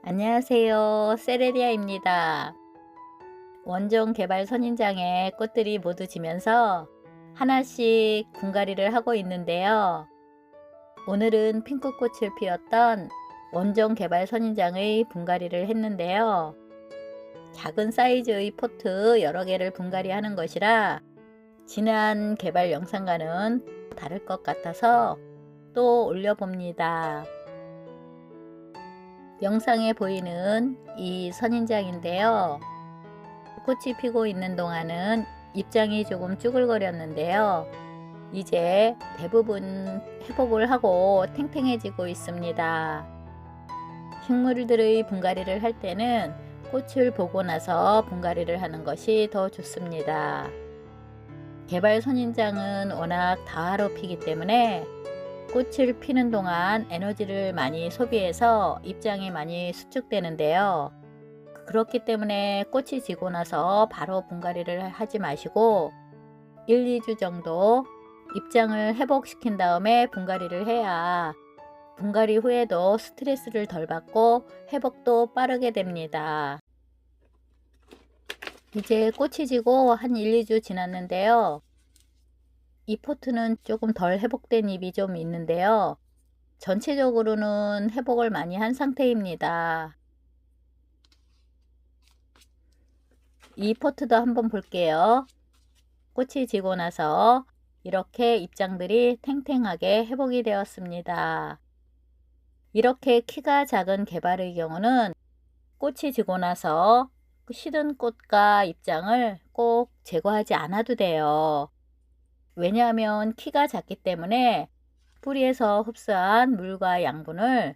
안녕하세요. 세레리아입니다. 원종 개발 선인장에 꽃들이 모두 지면서 하나씩 분갈이를 하고 있는데요. 오늘은 핑크꽃을 피웠던 원종 개발 선인장의 분갈이를 했는데요. 작은 사이즈의 포트 여러 개를 분갈이 하는 것이라 지난 개발 영상과는 다를 것 같아서 또 올려봅니다. 영상에 보이는 이 선인장인데요. 꽃이 피고 있는 동안은 잎장이 조금 쭈글거렸는데요. 이제 대부분 회복을 하고 탱탱해지고 있습니다. 식물들의 분갈이를 할 때는 꽃을 보고 나서 분갈이를 하는 것이 더 좋습니다. 개발 선인장은 워낙 다하로 피기 때문에 꽃을 피는 동안 에너지를 많이 소비해서 잎장이 많이 수축되는데요. 그렇기 때문에 꽃이 지고 나서 바로 분갈이를 하지 마시고 1, 2주 정도 잎장을 회복시킨 다음에 분갈이를 해야 분갈이 후에도 스트레스를 덜 받고 회복도 빠르게 됩니다. 이제 꽃이 지고 한 1, 2주 지났는데요. 이 포트는 조금 덜 회복된 잎이 좀 있는데요. 전체적으로는 회복을 많이 한 상태입니다. 이 포트도 한번 볼게요. 꽃이 지고 나서 이렇게 잎장들이 탱탱하게 회복이 되었습니다. 이렇게 키가 작은 개발의 경우는 꽃이 지고 나서 시든 꽃과 잎장을 꼭 제거하지 않아도 돼요. 왜냐하면 키가 작기 때문에 뿌리에서 흡수한 물과 양분을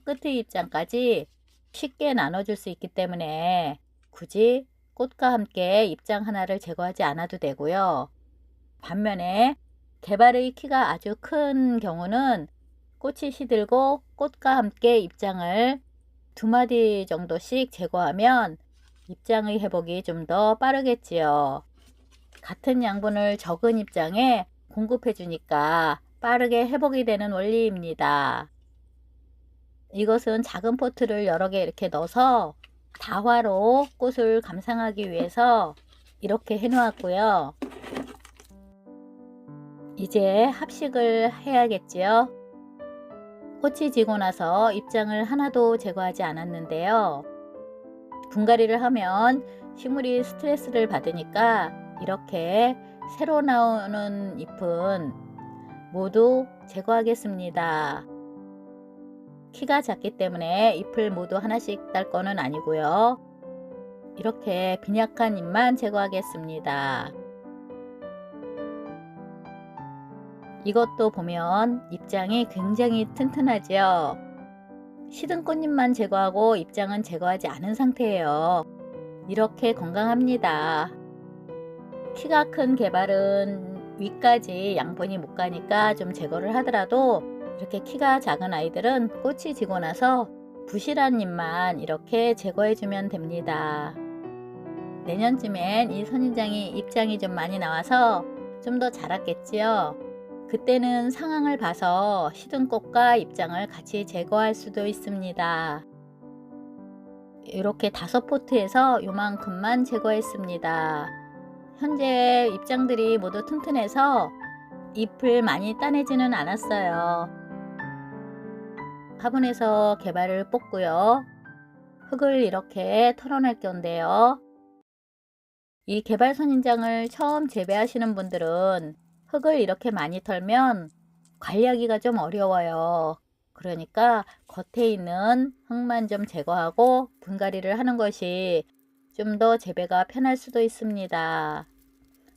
끝의 잎장까지 쉽게 나눠줄 수 있기 때문에 굳이 꽃과 함께 잎장 하나를 제거하지 않아도 되고요. 반면에 개발의 키가 아주 큰 경우는 꽃이 시들고 꽃과 함께 잎장을 2마디 정도씩 제거하면 잎장의 회복이 좀 더 빠르겠지요. 같은 양분을 적은 잎장에 공급해 주니까 빠르게 회복이 되는 원리입니다. 이것은 작은 포트를 여러 개 이렇게 넣어서 다화로 꽃을 감상하기 위해서 이렇게 해 놓았고요. 이제 합식을 해야겠지요. 꽃이 지고 나서 잎장을 하나도 제거하지 않았는데요. 분갈이를 하면 식물이 스트레스를 받으니까 이렇게 새로 나오는 잎은 모두 제거하겠습니다. 키가 작기 때문에 잎을 모두 하나씩 딸 거는 아니고요. 이렇게 빈약한 잎만 제거하겠습니다. 이것도 보면 잎장이 굉장히 튼튼하죠. 시든 꽃잎만 제거하고 잎장은 제거하지 않은 상태예요. 이렇게 건강합니다. 키가 큰 개발은 위까지 양분이 못 가니까 좀 제거를 하더라도 이렇게 키가 작은 아이들은 꽃이 지고 나서 부실한 잎만 이렇게 제거해 주면 됩니다. 내년쯤엔 이 선인장이 잎장이 좀 많이 나와서 좀 더 자랐겠지요. 그때는 상황을 봐서 시든 꽃과 잎장을 같이 제거할 수도 있습니다. 이렇게 5포트에서 요만큼만 제거했습니다. 현재 잎장들이 모두 튼튼해서 잎을 많이 따내지는 않았어요. 화분에서 개발을 뽑고요. 흙을 이렇게 털어낼 건데요. 이 개발 선인장을 처음 재배하시는 분들은 흙을 이렇게 많이 털면 관리하기가 좀 어려워요. 그러니까 겉에 있는 흙만 좀 제거하고 분갈이를 하는 것이 좀 더 재배가 편할 수도 있습니다.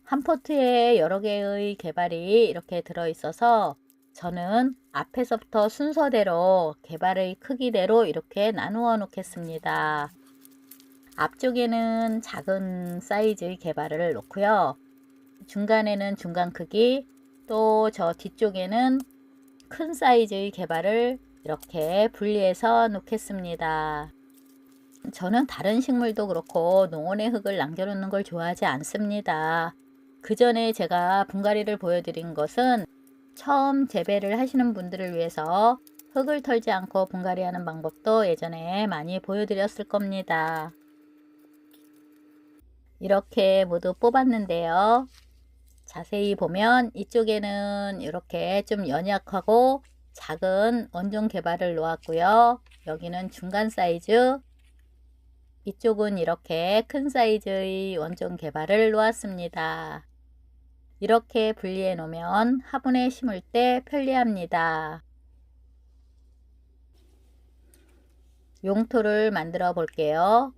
한 포트에 여러 개의 개발이 이렇게 들어있어서 저는 앞에서부터 순서대로 개발의 크기대로 이렇게 나누어 놓겠습니다. 앞쪽에는 작은 사이즈의 개발을 놓고요. 중간에는 중간 크기, 또 저 뒤쪽에는 큰 사이즈의 개발을 이렇게 분리해서 놓겠습니다. 저는 다른 식물도 그렇고 농원의 흙을 남겨놓는 걸 좋아하지 않습니다. 그 전에 제가 분갈이를 보여드린 것은 처음 재배를 하시는 분들을 위해서 흙을 털지 않고 분갈이 하는 방법도 예전에 많이 보여드렸을 겁니다. 이렇게 모두 뽑았는데요. 자세히 보면 이쪽에는 이렇게 좀 연약하고 작은 원종 개발을 놓았고요. 여기는 중간 사이즈, 이쪽은 이렇게 큰 사이즈의 원종 개발을 놓았습니다. 이렇게 분리해 놓으면 화분에 심을 때 편리합니다. 용토를 만들어 볼게요.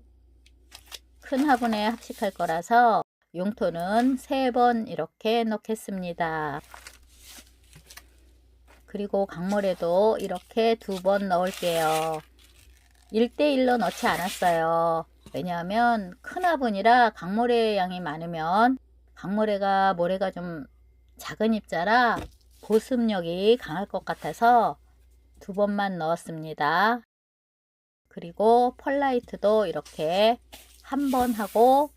큰 화분에 합식할 거라서 용토는 3번 이렇게 넣겠습니다. 그리고 강물에도 이렇게 2번 넣을게요. 1대1로 넣지 않았어요. 왜냐하면 큰 화분이라 강모래 양이 많으면 강모래가 모래가 좀 작은 입자라 보습력이 강할 것 같아서 2번만 넣었습니다. 그리고 펄라이트도 이렇게 1번 하고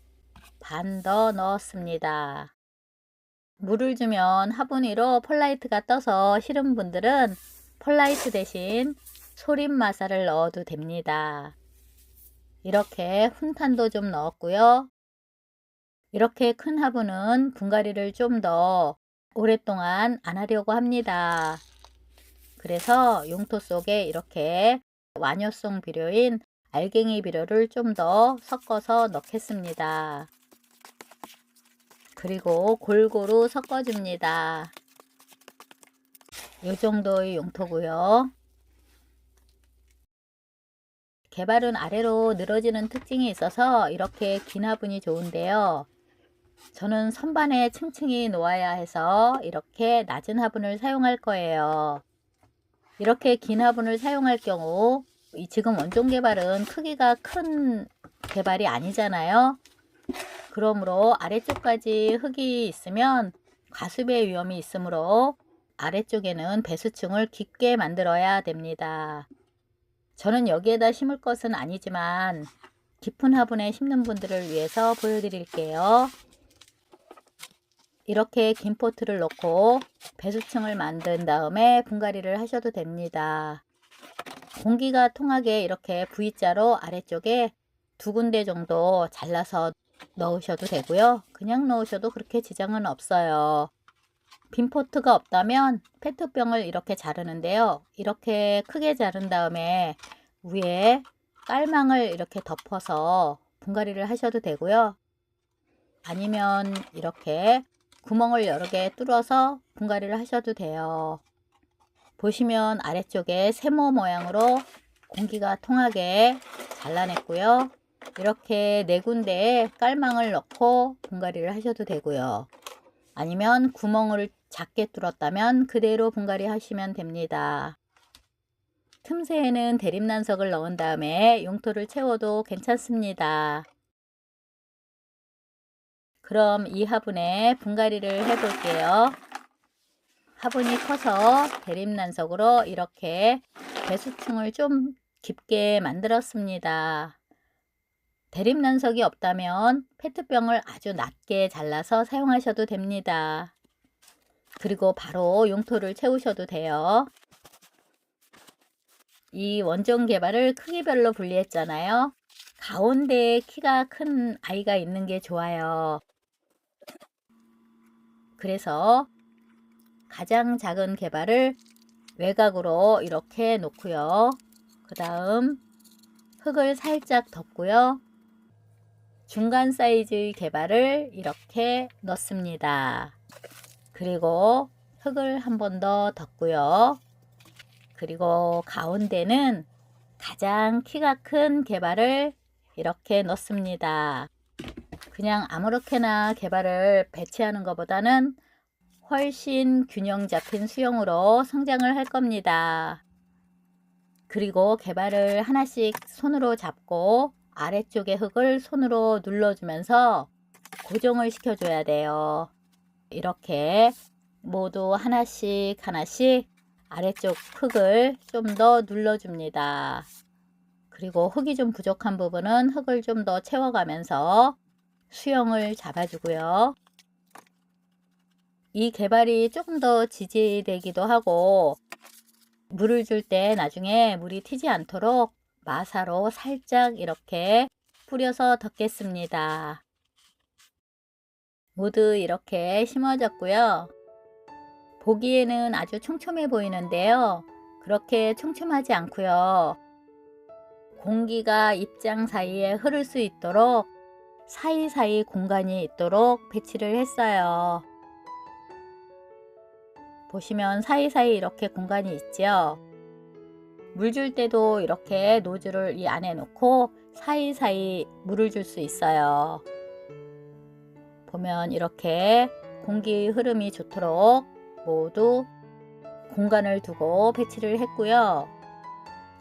반 더 넣었습니다. 물을 주면 화분 위로 펄라이트가 떠서 싫은 분들은 펄라이트 대신 소림마사를 넣어도 됩니다. 이렇게 훈탄도 좀 넣었고요. 이렇게 큰 화분은 분갈이를 좀 더 오랫동안 안 하려고 합니다. 그래서 용토 속에 이렇게 완효성 비료인 알갱이 비료를 좀 더 섞어서 넣겠습니다. 그리고 골고루 섞어줍니다. 이 정도의 용토고요. 개발은 아래로 늘어지는 특징이 있어서 이렇게 긴 화분이 좋은데요. 저는 선반에 층층이 놓아야 해서 이렇게 낮은 화분을 사용할 거예요. 이렇게 긴 화분을 사용할 경우 지금 원종 개발은 크기가 큰 개발이 아니잖아요. 그러므로 아래쪽까지 흙이 있으면 과습의 위험이 있으므로 아래쪽에는 배수층을 깊게 만들어야 됩니다. 저는 여기에다 심을 것은 아니지만 깊은 화분에 심는 분들을 위해서 보여드릴게요. 이렇게 긴 포트를 놓고 배수층을 만든 다음에 분갈이를 하셔도 됩니다. 공기가 통하게 이렇게 V자로 아래쪽에 2군데 정도 잘라서 넣으셔도 되고요. 그냥 넣으셔도 그렇게 지장은 없어요. 빈 포트가 없다면 페트병을 이렇게 자르는데요. 이렇게 크게 자른 다음에 위에 깔망을 이렇게 덮어서 분갈이를 하셔도 되고요. 아니면 이렇게 구멍을 여러 개 뚫어서 분갈이를 하셔도 돼요. 보시면 아래쪽에 세모 모양으로 공기가 통하게 잘라냈고요. 이렇게 4군데에 깔망을 넣고 분갈이를 하셔도 되고요. 아니면 구멍을 작게 뚫었다면 그대로 분갈이 하시면 됩니다. 틈새에는 대립난석을 넣은 다음에 용토를 채워도 괜찮습니다. 그럼 이 화분에 분갈이를 해 볼게요. 화분이 커서 대립난석으로 이렇게 배수층을 좀 깊게 만들었습니다. 대립난석이 없다면 페트병을 아주 낮게 잘라서 사용하셔도 됩니다. 그리고 바로 용토를 채우셔도 돼요. 이 원종 개발을 크기별로 분리했잖아요. 가운데에 키가 큰 아이가 있는 게 좋아요. 그래서 가장 작은 개발을 외곽으로 이렇게 놓고요. 그 다음 흙을 살짝 덮고요. 중간 사이즈의 개발을 이렇게 넣습니다. 그리고 흙을 한 번 더 덮고요. 그리고 가운데는 가장 키가 큰 개발을 이렇게 넣습니다. 그냥 아무렇게나 개발을 배치하는 것보다는 훨씬 균형 잡힌 수영으로 성장을 할 겁니다. 그리고 개발을 하나씩 손으로 잡고 아래쪽의 흙을 손으로 눌러주면서 고정을 시켜줘야 돼요. 이렇게 모두 하나씩 아래쪽 흙을 좀 더 눌러줍니다. 그리고 흙이 좀 부족한 부분은 흙을 좀 더 채워가면서 수영을 잡아주고요. 이 개발이 조금 더 지지되기도 하고 물을 줄 때 나중에 물이 튀지 않도록 마사로 살짝 이렇게 뿌려서 덮겠습니다. 모두 이렇게 심어졌고요. 보기에는 아주 촘촘해 보이는데요. 그렇게 촘촘하지 않고요. 공기가 입장 사이에 흐를 수 있도록 사이사이 공간이 있도록 배치를 했어요. 보시면 사이사이 이렇게 공간이 있죠. 물 줄 때도 이렇게 노즐을 이 안에 놓고 사이사이 물을 줄 수 있어요. 보면 이렇게 공기 흐름이 좋도록 모두 공간을 두고 배치를 했고요.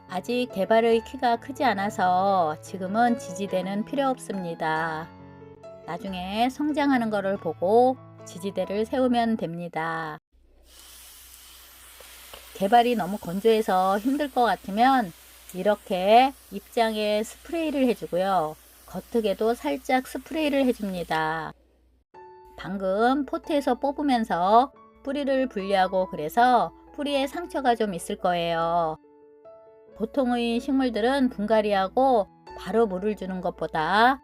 아직 개발의 키가 크지 않아서 지금은 지지대는 필요 없습니다. 나중에 성장하는 것을 보고 지지대를 세우면 됩니다. 개발이 너무 건조해서 힘들 것 같으면 이렇게 입장에 스프레이를 해주고요. 겉흙에도 살짝 스프레이를 해줍니다. 방금 포트에서 뽑으면서 뿌리를 분리하고 그래서 뿌리에 상처가 좀 있을 거예요. 보통의 식물들은 분갈이하고 바로 물을 주는 것보다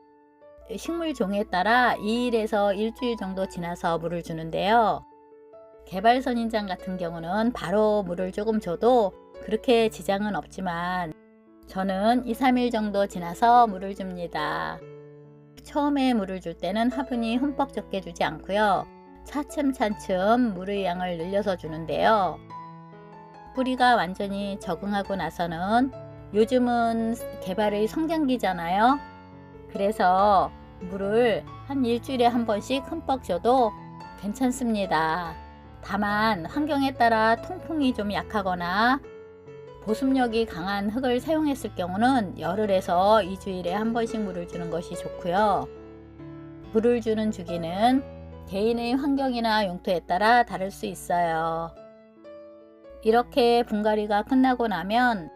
식물 종에 따라 2일에서 일주일 정도 지나서 물을 주는데요. 개발선인장 같은 경우는 바로 물을 조금 줘도 그렇게 지장은 없지만 저는 2, 3일 정도 지나서 물을 줍니다. 처음에 물을 줄 때는 화분이 흠뻑 젖게 주지 않고요. 차츰차츰 물의 양을 늘려서 주는데요. 뿌리가 완전히 적응하고 나서는 요즘은 개발의 성장기잖아요. 그래서 물을 한 일주일에 한 번씩 흠뻑 줘도 괜찮습니다. 다만 환경에 따라 통풍이 좀 약하거나 보습력이 강한 흙을 사용했을 경우는 열흘에서 2주일에 한 번씩 물을 주는 것이 좋고요. 물을 주는 주기는 개인의 환경이나 용토에 따라 다를 수 있어요. 이렇게 분갈이가 끝나고 나면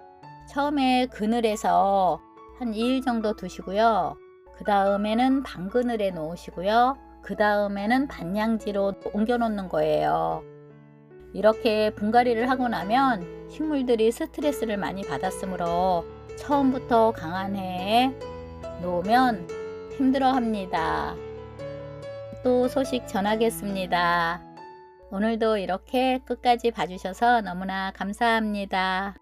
처음에 그늘에서 한 2일 정도 두시고요. 그 다음에는 반그늘에 놓으시고요. 그 다음에는 반양지로 옮겨 놓는 거예요. 이렇게 분갈이를 하고 나면 식물들이 스트레스를 많이 받았으므로 처음부터 강한 해에 놓으면 힘들어 합니다. 또 소식 전하겠습니다. 오늘도 이렇게 끝까지 봐주셔서 너무나 감사합니다.